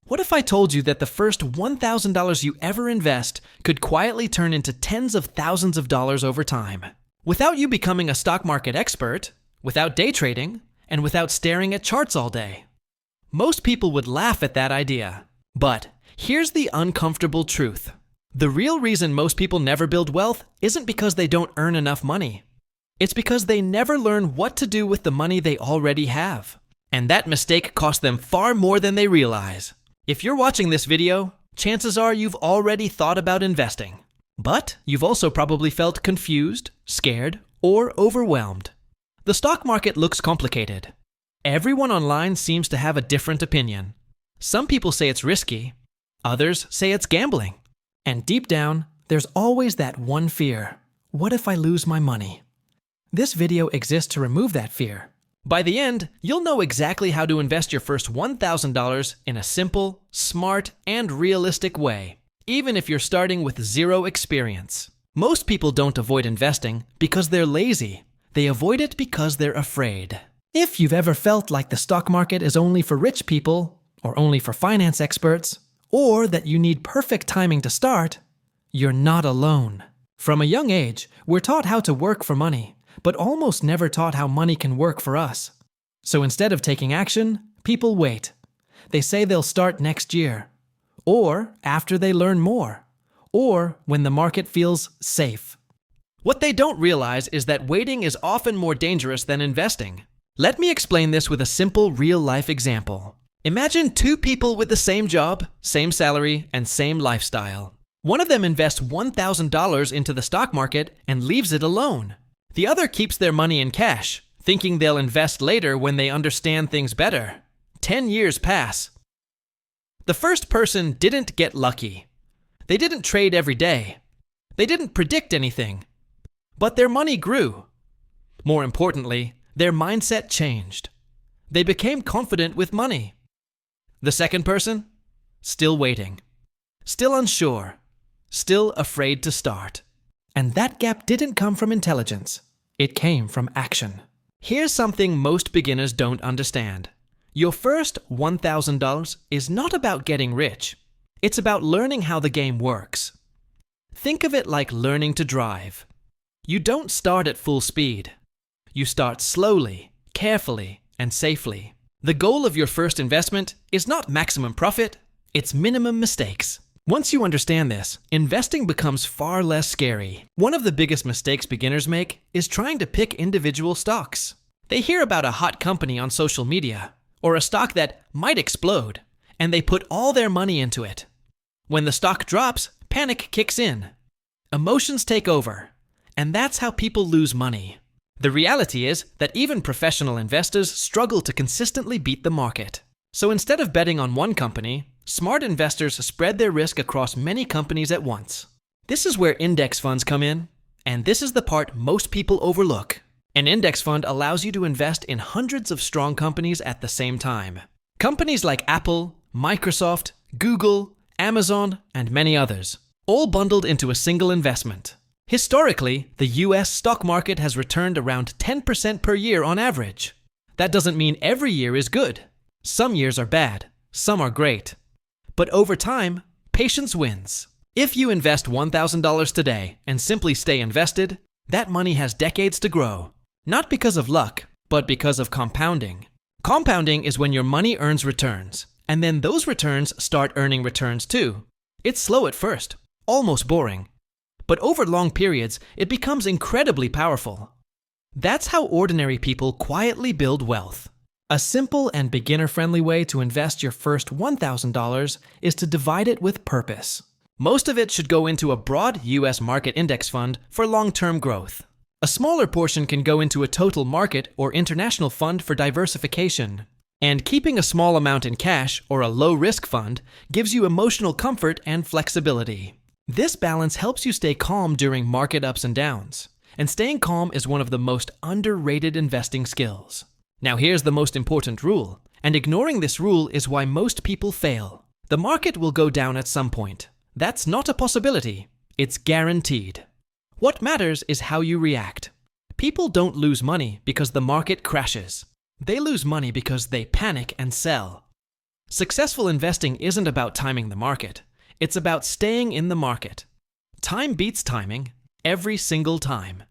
What if I told you that the first $1,000 you ever invest could quietly turn into tens of thousands of dollars over time? Without you becoming a stock market expert, without day trading, and without staring at charts all day. Most people would laugh at that idea. But here's the uncomfortable truth. The real reason most people never build wealth isn't because they don't earn enough money. It's because they never learn what to do with the money they already have. And that mistake costs them far more than they realize. If you're watching this video, chances are you've already thought about investing. But you've also probably felt confused, scared, or overwhelmed. The stock market looks complicated. Everyone online seems to have a different opinion. Some people say it's risky, others say it's gambling. And deep down, there's always that one fear. What if I lose my money? This video exists to remove that fear. By the end, you'll know exactly how to invest your first $1,000 in a simple, smart, and realistic way, even if you're starting with zero experience. Most people don't avoid investing because they're lazy. They avoid it because they're afraid. If you've ever felt like the stock market is only for rich people, or only for finance experts, or that you need perfect timing to start, you're not alone. From a young age, we're taught how to work for money, but almost never taught how money can work for us. So instead of taking action, people wait. They say they'll start next year, or after they learn more, or when the market feels safe. What they don't realize is that waiting is often more dangerous than investing. Let me explain this with a simple real-life example. Imagine two people with the same job, same salary, and same lifestyle. One of them invests $1,000 into the stock market and leaves it alone. The other keeps their money in cash, thinking they'll invest later when they understand things better. 10 years pass. The first person didn't get lucky. They didn't trade every day. They didn't predict anything. But their money grew. More importantly, their mindset changed. They became confident with money. The second person? Still waiting. Still unsure. Still afraid to start. And that gap didn't come from intelligence. It came from action. Here's something most beginners don't understand. Your first $1,000 is not about getting rich. It's about learning how the game works. Think of it like learning to drive. You don't start at full speed. You start slowly, carefully, and safely. The goal of your first investment is not maximum profit, it's minimum mistakes. Once you understand this, investing becomes far less scary. One of the biggest mistakes beginners make is trying to pick individual stocks. They hear about a hot company on social media, or a stock that might explode, and they put all their money into it. When the stock drops, panic kicks in. Emotions take over, and that's how people lose money. The reality is that even professional investors struggle to consistently beat the market. So instead of betting on one company, smart investors spread their risk across many companies at once. This is where index funds come in, and this is the part most people overlook. An index fund allows you to invest in hundreds of strong companies at the same time. Companies like Apple, Microsoft, Google, Amazon, and many others, all bundled into a single investment. Historically, the US stock market has returned around 10% per year on average. That doesn't mean every year is good. Some years are bad, some are great. But over time, patience wins. If you invest $1,000 today and simply stay invested, that money has decades to grow. Not because of luck, but because of compounding. Compounding is when your money earns returns, and then those returns start earning returns too. It's slow at first, almost boring. But over long periods, it becomes incredibly powerful. That's how ordinary people quietly build wealth. A simple and beginner-friendly way to invest your first $1,000 is to divide it with purpose. Most of it should go into a broad US market index fund for long-term growth. A smaller portion can go into a total market or international fund for diversification. And keeping a small amount in cash or a low-risk fund gives you emotional comfort and flexibility. This balance helps you stay calm during market ups and downs. And staying calm is one of the most underrated investing skills. Now here's the most important rule, and ignoring this rule is why most people fail. The market will go down at some point. That's not a possibility. It's guaranteed. What matters is how you react. People don't lose money because the market crashes. They lose money because they panic and sell. Successful investing isn't about timing the market. It's about staying in the market. Time beats timing every single time.